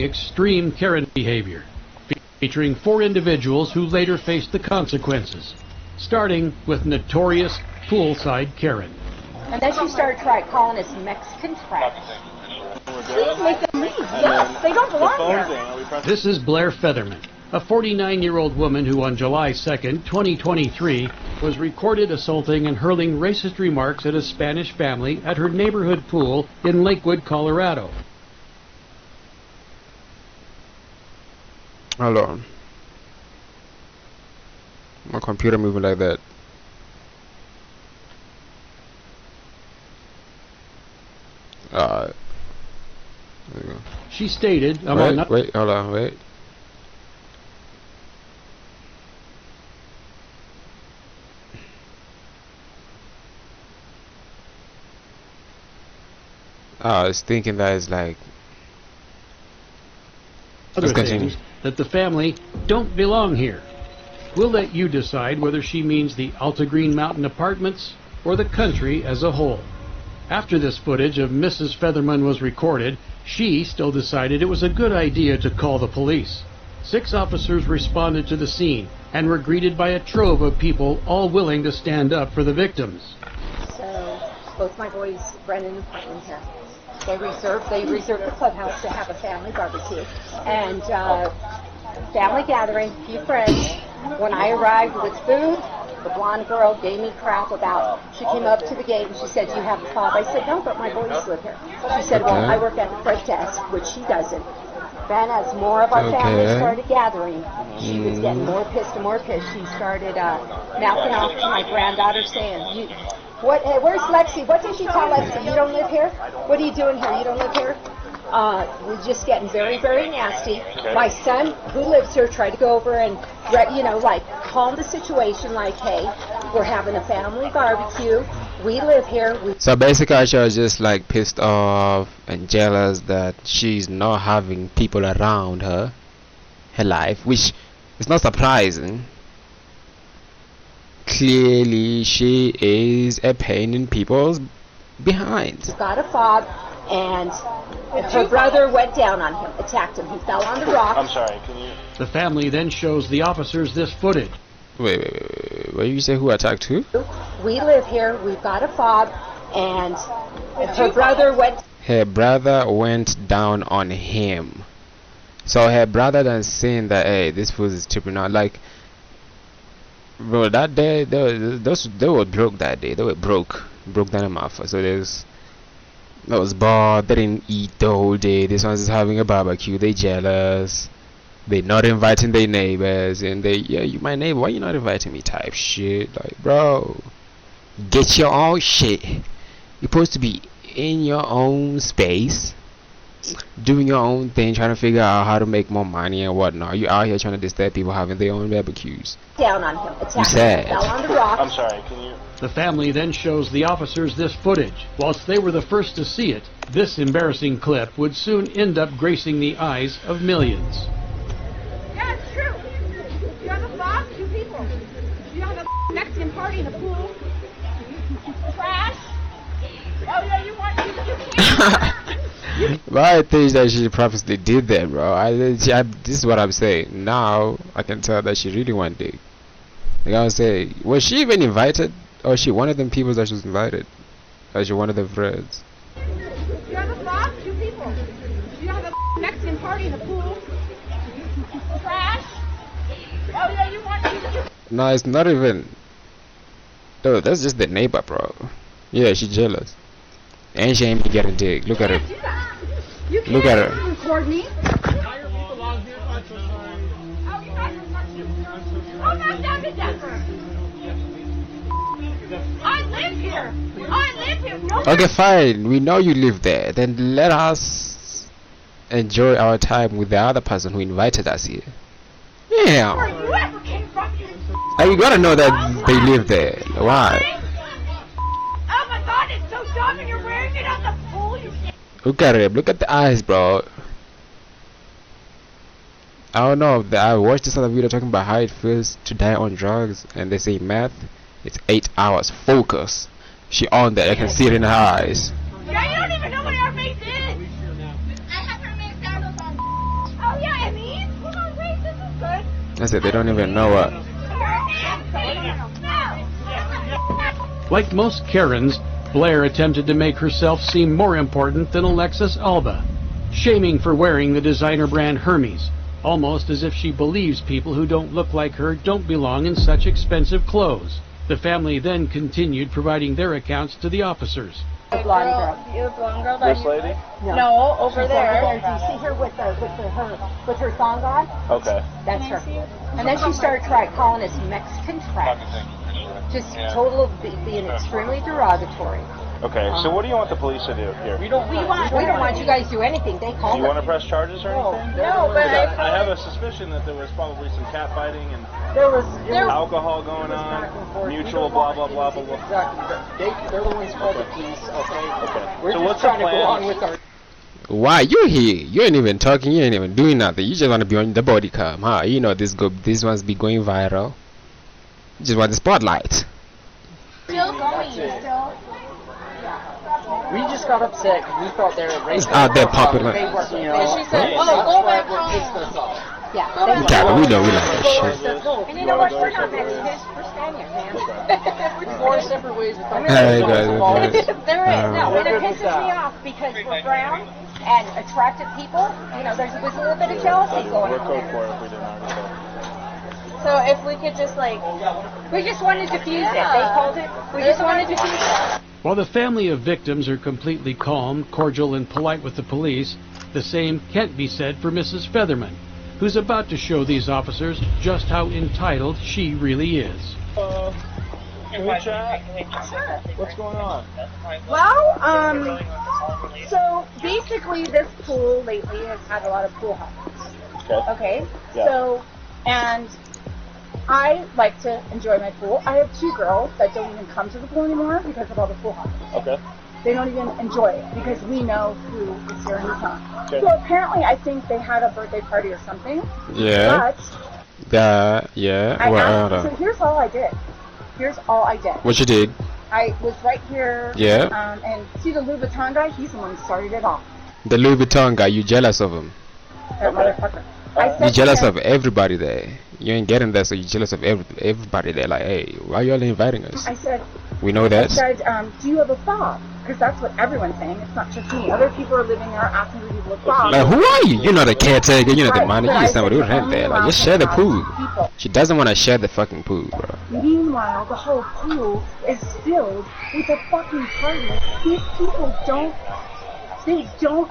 extreme Karen behavior, featuring 4 individuals who later faced the consequences, starting with notorious poolside Karen. And then she started calling us Mexican trash. Please make them leave. Yes, they don't belong here. This is Blair Featherman, a 49-year-old woman who on July 2nd, 2023, was recorded assaulting and hurling racist remarks at a Spanish family at her neighborhood pool in Lakewood, Colorado. Hold on. My computer moving like that. There we go. She stated, wait, hold on, wait. I was thinking that it's like other things that the family don't belong here. We'll let you decide whether she means the Alta Green Mountain Apartments or the country as a whole. After this footage of Mrs. Featherman was recorded, she still decided it was a good idea to call the police. 6 officers responded to the scene and were greeted by a trove of people all willing to stand up for the victims. So both my boys, Brendan and Quentin here, they reserved the clubhouse to have a family barbecue and family gathering, a few friends. When I arrived with food, the blonde girl gave me crap about, she came up to the gate and she said, "Do you have a fob?" I said, "No, but my boys live here." She said, "Well, I work at the front desk," which she doesn't. Then as more of our family started gathering, she was getting more pissed and more pissed. She started mouthing off to my granddaughter saying, where's Lexi? What did she tell Lexi? You don't live here? What are you doing here? You don't live here? We're just getting very, very nasty. My son, who lives here, tried to go over and, like, calm the situation, like, hey, we're having a family barbecue. We live here. So basically, she was just like pissed off and jealous that she's not having people around her life, which is not surprising. Clearly, she is a pain in people's behinds. Got a fob, and her brother went down on him, attacked him. He fell on the rock. I'm sorry, can you... The family then shows the officers this footage. Wait. What did you say? Who attacked who? We live here. We've got a fob, and her brother went... Her brother went down on him. So her brother then saying that, hey, this fool is tripping out. Like, bro, that day, they were broke that day. They were broke down in Marfa. So that was bored. They didn't eat the whole day. This one's just having a barbecue. They jealous. They not inviting their neighbors, and you my neighbor. Why you not inviting me? Type shit. Like, bro, get your own shit. You're supposed to be in your own space, doing your own thing, trying to figure out how to make more money and whatnot. You out here trying to disturb people having their own barbecues. Down on him, attacked sad. him, fell on the rock. I'm sorry, can you... The family then shows the officers this footage. Whilst they were the first to see it, this embarrassing clip would soon end up gracing the eyes of millions. Yeah, it's true. You have a fob, 2 people. You have a Mexican party in the pool. Trash. Oh yeah, you can't. My thing is that she purposely did that, bro. This is what I'm saying. Now I can tell that she really wanted dick. Like I was saying, was she even invited? Or she one of them people that she was invited? Or she one of them friends? You have a fob, 2 people. You have a Mexican party in the pool. Trash. Oh yeah, you want. No, it's not even. No, that's just the neighbor, bro. Yeah, she's jealous. And she ain't getting dick. Look at her. Look at her. Record me. Oh, not down to Denver. I live here. No. Okay, fine. We know you live there. Then let us enjoy our time with the other person who invited us here. Yeah. Where you ever came from? You gotta know that they live there. Why? Oh my God, it's so dumb, and you're wearing it on the pool. Look at him. Look at the eyes, bro. I don't know. I watched this other video talking about how it feels to die on drugs, and they say math. It's 8 hours. Focus. She on that. I can see it in her eyes. Yeah, you don't even know what our base is. I have her mixed out of I said they don't even know what. Like most Karens, Blair attempted to make herself seem more important than Alexis Alba, shaming for wearing the designer brand Hermes, almost as if she believes people who don't look like her don't belong in such expensive clothes. The family then continued providing their accounts to the officers. The blonde girl. The blonde girl that This lady? No, over She's there. Do you see her with her thong on? Okay. That's her. And then she started calling us Mexican trash. Just total being extremely derogatory. Okay, so what do you want the police to do here? We don't want you guys to do anything. They Do call you want to us. press charges or anything? No, but I have a suspicion that there was probably some cat fighting and There was alcohol going on, mutual blah blah blah blah blah. Exactly. They're the ones for the peace, okay? Okay. We're So just what's the trying to go on plan? with our... Why you here? You ain't even talking. You ain't even doing nothing. You just want to be on the body cam, huh? You know this ones be going viral. You just want the spotlight. Still going. Still. We just got upset because we thought they were racist. out there popular. They were, you know, She said, and "Oh, that's go why back we're home." pissed us off. Yeah. Yeah, we know we like that shit. And you know what? We're not Mexicans. We're Spaniards, man. Four separate ways to talk Hey, about guys, it. There is. No, We're and it good with pisses me that. off because we're brown and attractive people. You know, there was a little bit of jealousy going We're on code there. for it if we didn't already say. So if we could just like, We just wanted to diffuse it. They called it. We just wanted to diffuse it. While the family of victims are completely calm, cordial, and polite with the police, the same can't be said for Mrs. Featherman, who's about to show these officers just how entitled she really is. Can we chat? What's going on? well, so basically this pool lately has had a lot of pool hoppers. Okay. Okay. Yeah. So, and I like to enjoy my pool. I have two girls that don't even come to the pool anymore because of all the pool hoppers. Okay. They don't even enjoy it because we know who is here and who's not. Okay. So apparently, I think they had a birthday party or something. Yeah. But Yeah. I Well, asked, so here's all I did. Here's all I did. what you did? I was right here. Yeah. And see the Louis Vuitton guy? He's the one who started it off. The Louis Vuitton guy. You jealous of him? That Okay. motherfucker. I said You to jealous him, of everybody there. You ain't getting there, so you jealous of everybody there. Like, hey, why y'all inviting us? I said, We know I that. said, do you have a fob? Because that's what everyone's saying. It's not just me. Other people are living there asking me to have a fob. Like, who are you? You're not the caretaker. You're not the Right, manager. but I You're somebody who said rent only there. Like, allowed just share the to pool. have people. She doesn't want to share the fucking pool, bro. Meanwhile, the whole pool is filled with a fucking party. These people don't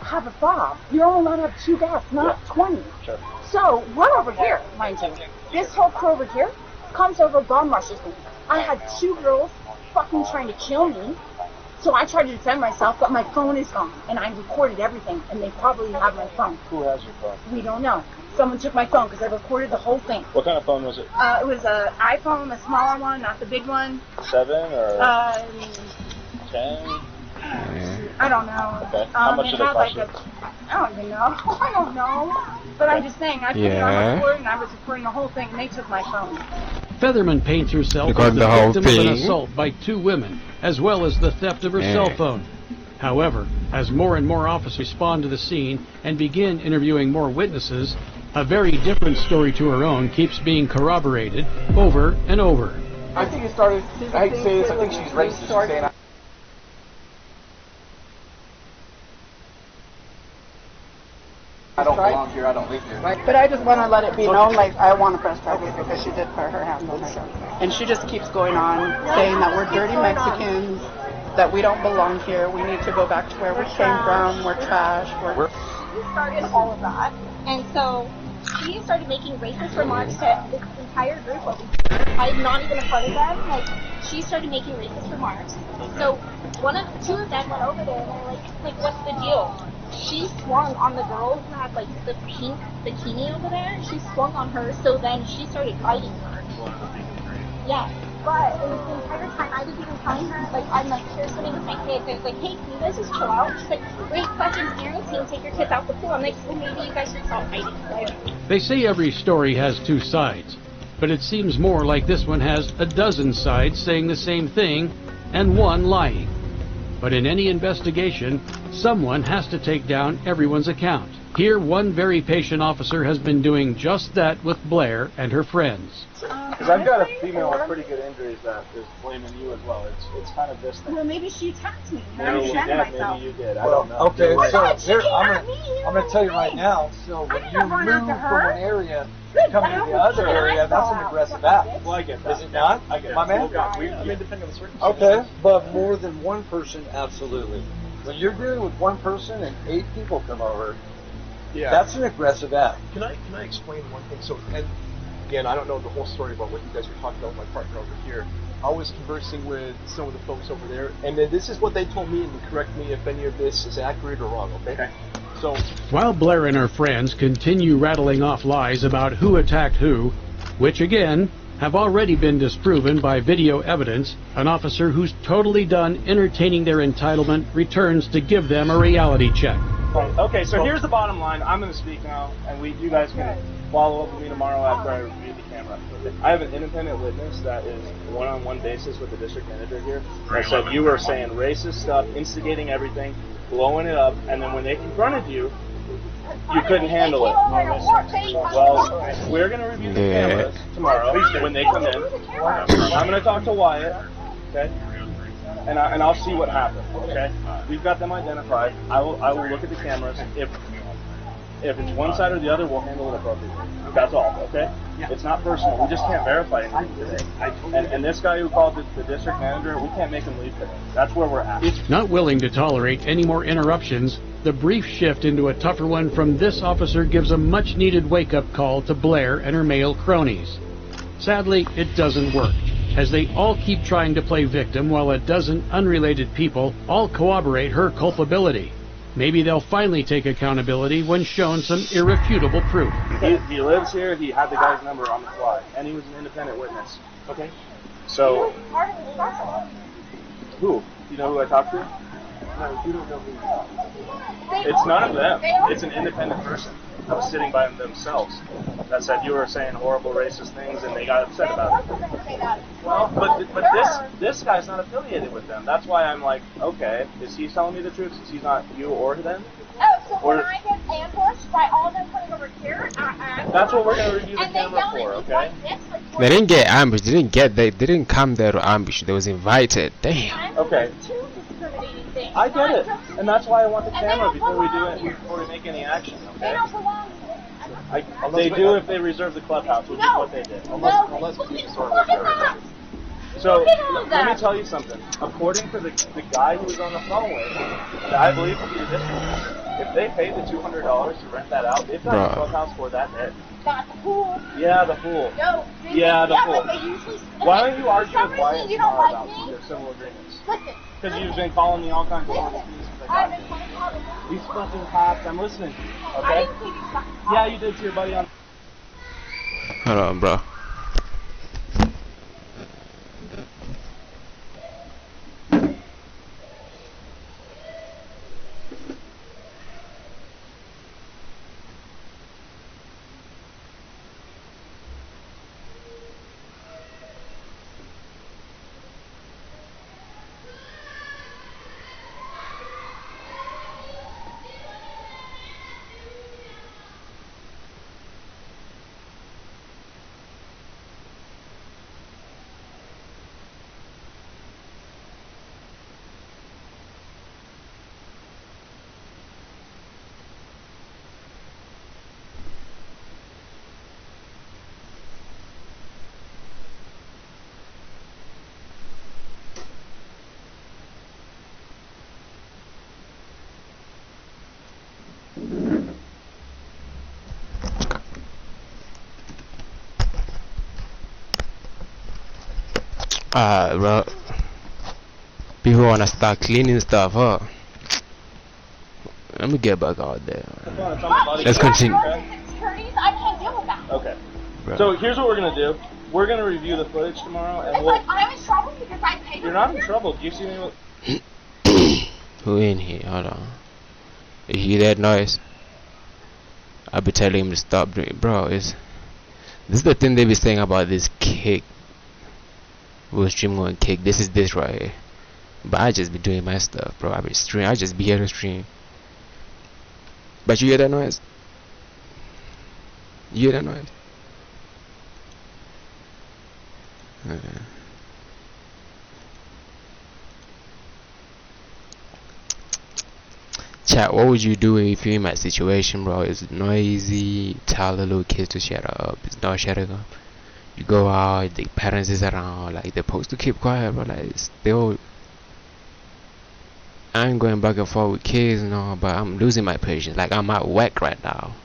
have a fob. You're only allowed to have 2 guests, not 20. Sure. So, we're over here, mind you. This whole crew over here comes over, bomb rushes me. I had 2 girls fucking trying to kill me. So I tried to defend myself, but my phone is gone. And I recorded everything, and they probably have my phone. Who has your phone? We don't know. Someone took my phone because I recorded the whole thing. What kind of phone was it? It was an iPhone, the smaller one, not the big one. 7 or 10? I don't know. Okay. How much it did it had cost like I don't even know. I don't know. But I'm just saying, I put it on Yeah. record and I was recording the whole thing and they took my phone. Featherman paints herself as Recording the the whole victim of an thing. assault by 2 women, as well as the theft of her Yeah. cell phone. However, as more and more officers respond to the scene and begin interviewing more witnesses, a very different story to her own keeps being corroborated over and over. I think it started, I hate to say this, I think she's racist. She's saying I don't belong here, I don't live here. But I just want to let it be known, like, I want to press charges because she did put her hands on herself. And she just keeps going on saying that we're dirty Mexicans, that we don't belong here, we need to go back to where we came from, we're trash, we're... She started all of that. And so she started making racist remarks to this entire group of I'm not even a part of them. Like, she started making racist remarks. So 2 of them went over there and they're like, what's the deal? She swung on the girl who had like the pink bikini over there. She swung on her, so then she started fighting her. Yeah. But in the entire time, I was even telling her, like, I'm like, here swimming with my kids. I was like, hey, can you guys just chill out? She's like, wait, questions parenting, take your kids out the pool. I'm like, well, maybe you guys should stop fighting. Like, They say every story has 2 sides, but it seems more like this one has a dozen sides saying the same thing and one lying. But in any investigation, someone has to take down everyone's account. Here, one very patient officer has been doing just that with Blair and her friends. Because I've got a female with pretty good injuries that is blaming you as well. It's kind of this thing. Well, maybe she attacked me. Maybe I'm you defending did, myself. maybe you did. I Well, don't know. okay, Well, so God, she here, came I'm at me, you gonna know tell you what I right mean? now, so when didn't you run move after from her. one area, Good, come I to the don't other think area, I that's saw an her. aggressive act. Well, I get that. Is it not? I get My it. man? Look, I mean, depending on the circumstances. Okay, but more than one person, absolutely. When you're dealing with one person and 8 people come over, Yeah. that's an aggressive act. Can I explain one thing? So, and again, I don't know the whole story about what you guys were talking about with my partner over here. I was conversing with some of the folks over there, and then this is what they told me, and correct me if any of this is accurate or wrong, okay? So, While Blair and her friends continue rattling off lies about who attacked who, which again have already been disproven by video evidence, an officer who's totally done entertaining their entitlement returns to give them a reality check. Okay, so here's the bottom line. I'm going to speak now, and you guys can follow up with me tomorrow after I review the camera. I have an independent witness that is one-on-one basis with the district manager here. I said you were saying racist stuff, instigating everything, blowing it up, and then when they confronted you, you couldn't handle it. Well, we're going to review the Yeah. cameras tomorrow when they come in. I'm going to talk to Wyatt, okay? And I'll see what happened, okay? We've got them identified. I will look at the cameras. If it's one side or the other, we'll handle it appropriately. That's all, okay? It's not personal. We just can't verify anything today. And this guy who called the district manager, we can't make him leave today. That's where we're at. Not willing to tolerate any more interruptions, the brief shift into a tougher one from this officer gives a much-needed wake-up call to Blair and her male cronies. Sadly, it doesn't work, as they all keep trying to play victim while a dozen unrelated people all corroborate her culpability. Maybe they'll finally take accountability when shown some irrefutable proof. He lives here. He had the guy's number on the fly, and he was an independent witness. Okay. So who? You know who I talked to? no, you don't know who you are. It's none of them. It's an independent person that was sitting by themselves that said you were saying horrible racist things, and they got upset about it. Well, but this guy's not affiliated with them. That's why I'm like, okay, is he telling me the truth since he's not you or them? Oh, so Or- when I get ambushed by all them coming over here, That's what we're gonna review the and they camera yell for, at me okay? like this, like, They didn't get ambushed. They didn't come there to ambush. They was invited. Damn. I'm Okay. two discriminating things. I get it, not just- and that's why I want the And they camera don't before we do belong it, here. before we make any action, They okay? don't belong here. They do if they reserve the clubhouse, which is No. what they did. No, unless look we at sort look of at that. So Look at all of let me that. tell you something. According to the guy who was on the phone with, that I believe to be the district, if they paid the $200 to rent that out, they've got Bruh. the clubhouse for that day. Not cool. Yeah, the fool. No. Yeah, the fool. But they usually. Why don't you For argue some with Wyatt reason, you don't tomorrow like about me. their civil agreements? Listen. Because you've been calling me all kinds of horrible Listen. things since I've I been got calling all the these fucking cops. I'm listening. I Okay? didn't say these fucking Yeah, you did to your buddy on. Hold on, bro. Bro. People wanna start cleaning stuff up. Let me get back out there. Let's continue. Attorneys, I can't deal with that. Okay. Bro. So here's what we're gonna do. We're gonna review the footage tomorrow, and It's like I'm in trouble because I paid. You're not in trouble. Do you see me? Who in here? Hold on. You hear that noise? I'll be telling him to stop doing it. Bro, this is the thing they be saying about this kick. We'll stream going kick. This is this right here. But I just be doing my stuff, bro. I just be here to stream. But you hear that noise? You hear that noise? Okay. Chat, what would you do if you're in my situation, bro? It's noisy. Tell the little kids to shut up. It's not shutting up. You go out, the parents is around, like they're supposed to keep quiet, but like still, I ain't going back and forth with kids, no, but I'm losing my patience. Like I'm at work right now,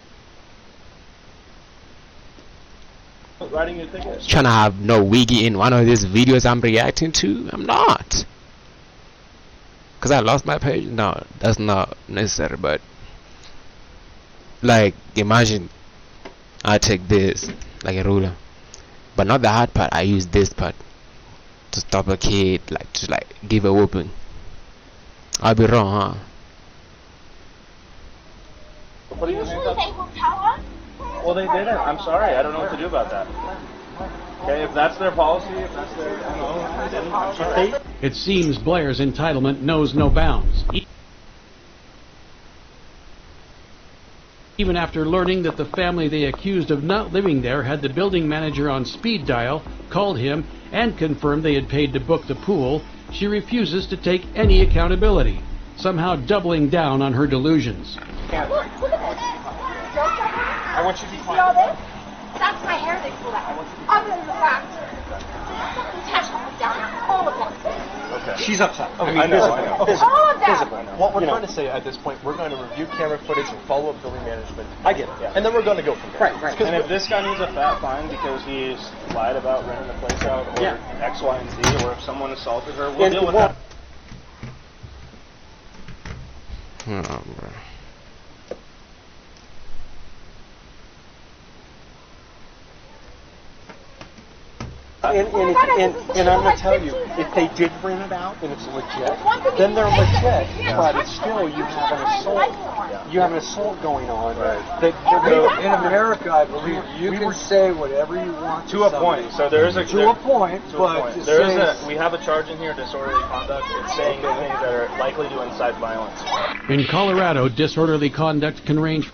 Writing your tickets. trying to have no wiggy in one of these videos I'm reacting to. I'm not, cause I lost my patience. No, that's not necessary. But like, imagine I take this like a ruler. But not the hard part. I use this part to stop a kid, like to like give a whooping. I'll be wrong, huh? Putting your hands up. Usually they will tell us. Well, they didn't. I'm sorry. I don't know what to do about that. Okay, if that's their policy, if that's their, they didn't. I'm sorry. It seems Blair's entitlement knows no bounds. Even after learning that the family they accused of not living there had the building manager on speed dial, called him, and confirmed they had paid to book the pool, she refuses to take any accountability, somehow doubling down on her delusions. Look at this. I want you to See all this? That's my hair they pulled out. Other than the fact, Tasha was down there, all of them. Okay. She's upset. I know. All of them. What we're trying to say at this point, we're going to review camera footage and follow up building management. I get it. Yeah. And then we're going to go from there. Right. And if this guy needs a fat fine because he's lied about renting the place out, or X, Y, and Z, or if someone assaulted her, we'll deal with that. Oh, bro. And I'm going to tell you, if they did rent it out and it's legit, then they're legit. But it's still, you have an assault going on. In America, I believe you can say whatever you want To a point. So there is a to a point, but we have a charge in here, disorderly conduct. It's saying things that are likely to incite violence. In Colorado, disorderly conduct can range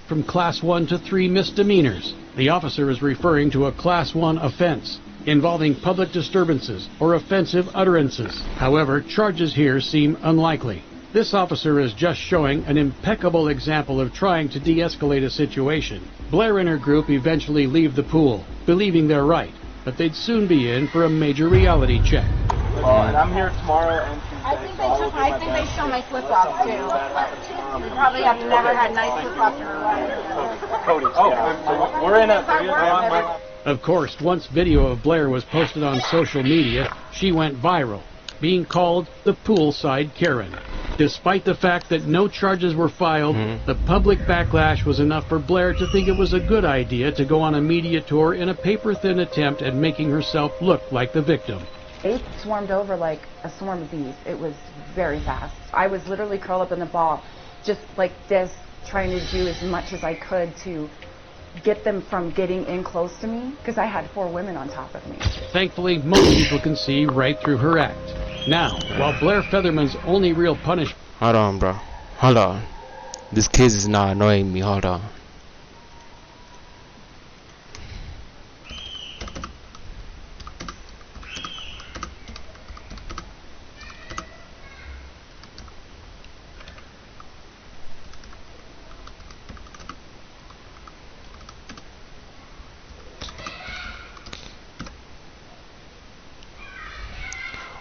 from Class 1 to 3 misdemeanors. The officer is referring to a Class 1 offense involving public disturbances or offensive utterances. However, charges here seem unlikely. This officer is just showing an impeccable example of trying to de-escalate a situation. Blair and her group eventually leave the pool, believing they're right, but they'd soon be in for a major reality check. And I'm here tomorrow and Tuesday. I think they show my flip-flops too. You probably have never had nice flip-flops in your life. Cody's. So we're in at 3 o'clock. Of course, once video of Blair was posted on social media, she went viral, being called the poolside Karen. Despite the fact that no charges were filed, the public backlash was enough for Blair to think it was a good idea to go on a media tour in a paper-thin attempt at making herself look like the victim. It swarmed over like a swarm of bees. It was very fast. I was literally curled up in a ball, just like this, trying to do as much as I could to get them from getting in close to me, because I had 4 women on top of me. Thankfully, most people can see right through her act. Now, while Blair Featherman's only real punishment... Hold on, bro. Hold on. This kid is not annoying me. Hold on.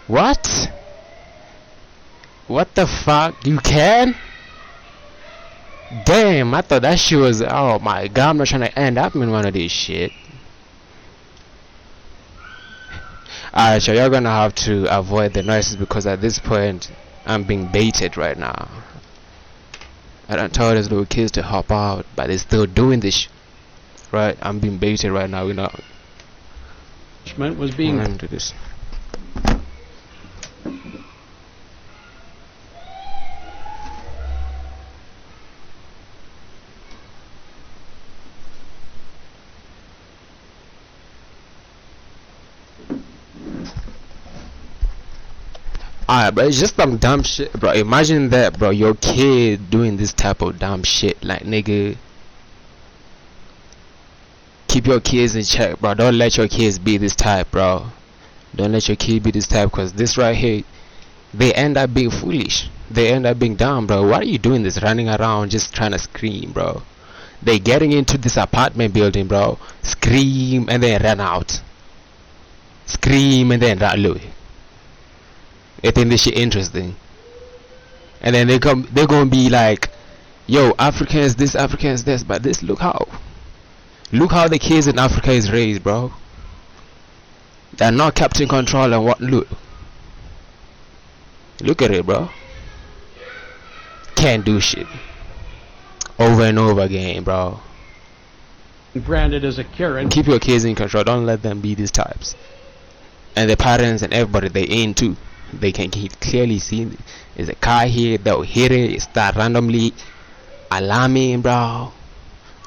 What? What the fuck? You can? Damn, I thought that shit was... Oh my god, I'm not trying to end up in one of these shit. Alright, so you're gonna have to avoid the noises because at this point, I'm being baited right now. I don't tell these little kids to hop out, but they're still doing this shit. Right? I'm being baited right now, you know. was being... I'm gonna do this. Alright, but it's just some dumb shit, bro. Imagine that, bro. Your kid doing this type of dumb shit. Like, nigga, keep your kids in check, bro. Don't let your kids be this type, bro. Don't let your kid be this type, because this right here, they end up being foolish. They end up being dumb, bro. Why are you doing this? Running around just trying to scream, bro. They getting into this apartment building, bro. Scream and then run out. Scream and then run away. They think this shit interesting. And then they're gonna be like, yo, Africans this, Africans this, but this, look how the kids in Africa is raised, bro. They're not kept in control and what, look at it, bro. Can't do shit. Over and over again, bro. Branded as a Karen. Keep your kids in control. Don't let them be these types. And the parents and everybody, they in too. They can clearly see there's a car here. They'll hit it. Start randomly alarming, bro.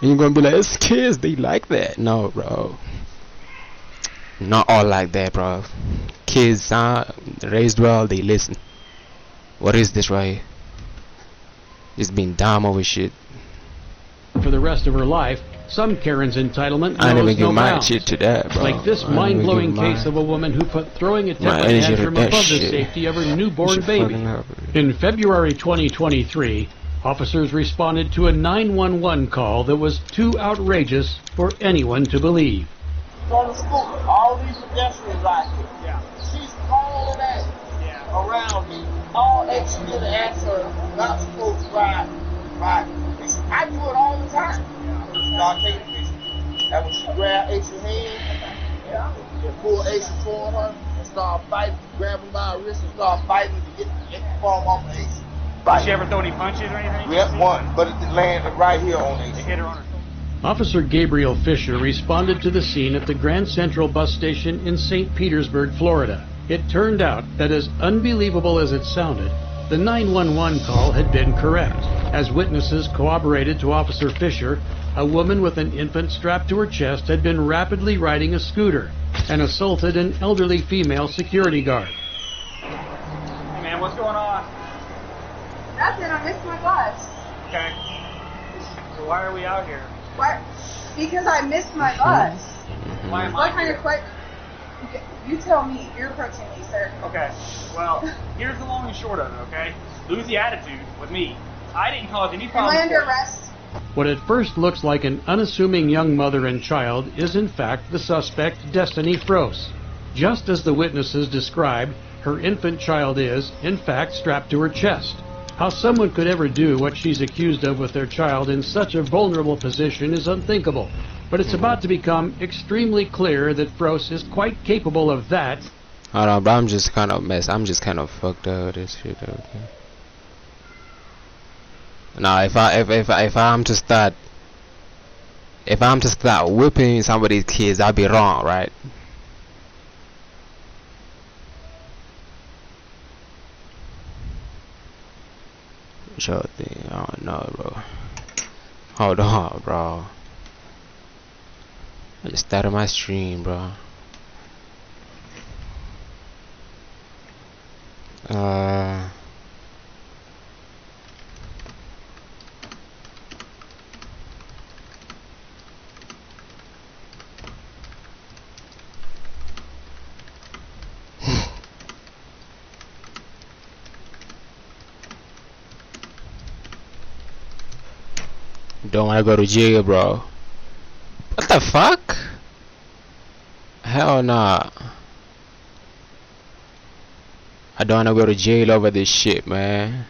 And you're gonna be like, it's kids. They like that. No, bro. Not all like that, bro. Kids are raised well. They listen. What is this right here? Just being dumb over shit. For the rest of her life, some Karen's entitlement I knows never give no my bounds. shit to that, bro. Like this mind-blowing case of a woman who put throwing a temper energy to tantrum that above the shit. safety of her newborn Shit baby. fucking up. In February 2023, officers responded to a 911 call that was too outrageous for anyone to believe. On the school, all these pedestrians out here. Yeah. She's calling that around me. All extra to ask her not supposed to ride. I do it all the time. Start taking pictures. And when she grab Ace's hand, and pull Ace toward her, and start fighting, grab him by the wrist and start fighting to get the palm off of Ace. Did she ever throw any punches or anything? Yep, one, but it landed right here on Ace. They hit her on her. Officer Gabriel Fisher responded to the scene at the Grand Central bus station in St. Petersburg, Florida. It turned out that, as unbelievable as it sounded, the 911 call had been correct. As witnesses corroborated to Officer Fisher, a woman with an infant strapped to her chest had been rapidly riding a scooter and assaulted an elderly female security guard. Hey man, what's going on? Nothing, I missed my bus. Okay. So why are we out here? Why? Because I missed my bus. Why am What I kind here? of question? You tell me. You're approaching me, sir. Okay. Well, here's the long and short of it, okay? Lose the attitude with me. I didn't cause any Am problems. I under for you. arrest? What at first looks like an unassuming young mother and child is in fact the suspect, Destiny Froese. Just as the witnesses described, her infant child is, in fact, strapped to her chest. How someone could ever do what she's accused of with their child in such a vulnerable position is unthinkable. But it's about to become extremely clear that Froese is quite capable of that. Hold on, bro. I'm just kind of messed. I'm just kind of fucked up with this shit. Okay. Now, if I'm to start whipping somebody's kids, I'll be wrong, right? Sure thing. I don't know, bro. Hold on, bro. I just started my stream, bro. Don't wanna go to jail, bro. What the fuck? Hell nah. I don't wanna go to jail over this shit, man.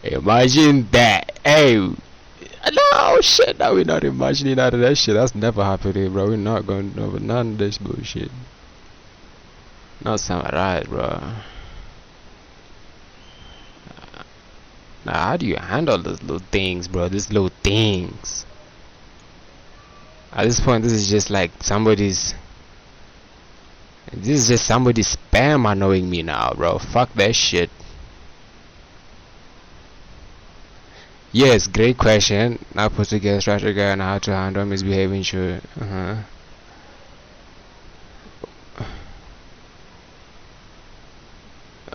Imagine that. Hey. No shit, no, we're not imagining out of that shit. That's never happening, bro. We're not going over none of this bullshit. Not sound right, bro. Now, how do you handle those little things, bro? These little things. At this point, this is just like somebody's. This is just somebody's spam annoying me now, bro. Fuck that shit. Yes, great question. Now put together strategy and how to handle misbehaving. Sure.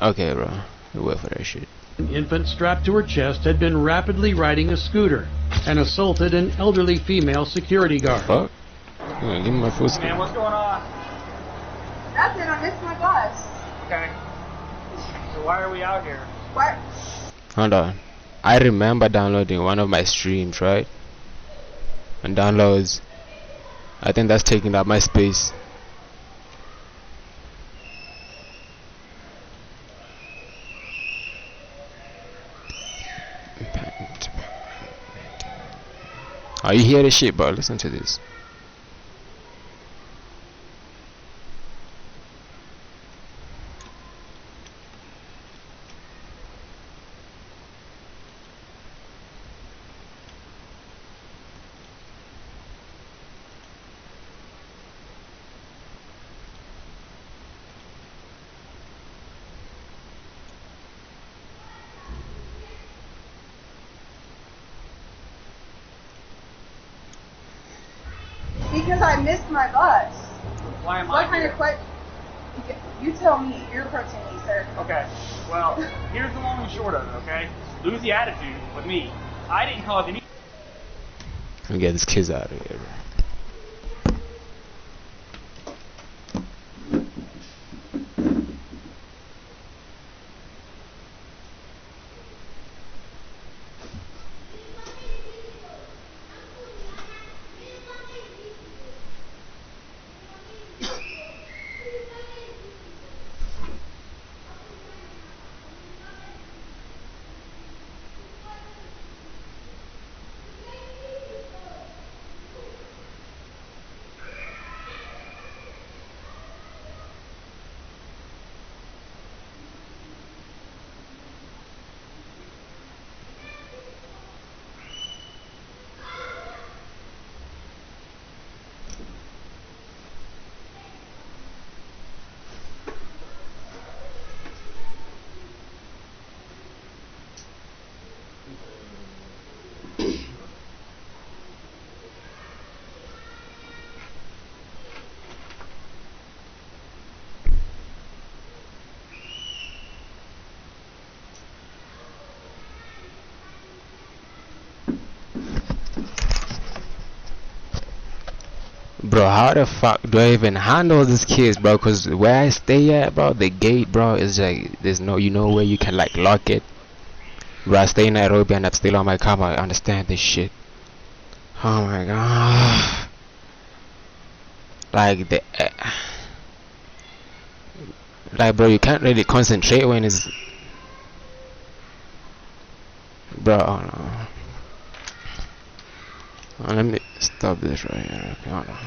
Okay, bro. Wait for that shit. An infant strapped to her chest had been rapidly riding a scooter and assaulted an elderly female security guard. Fuck. Yeah, give me my full screen. Man, what's going on? Nothing. I missed my bus. Okay. So why are we out here? What? Hold on. I remember downloading one of my streams, right? And downloads. I think that's taking up my space. Oh, you hear the shit, bro? Listen to this. Because I missed my bus. Why am What I kind here? of question? You tell me. You're approaching me, sir. Okay. Well, here's the long and short of it, okay? Lose the attitude with me. I didn't cause any. Let me get these kids out of here, bro. Bro, how the fuck do I even handle this kids, bro? Cause where I stay at, bro, the gate, bro, is like there's no, you know, where you can like lock it. Bro, I stay in Nairobi and that's still on my car. I understand this shit. Oh my god. Like the, like bro, you can't really concentrate when it's, bro. Oh no. Let me stop this right here. Okay, hold on.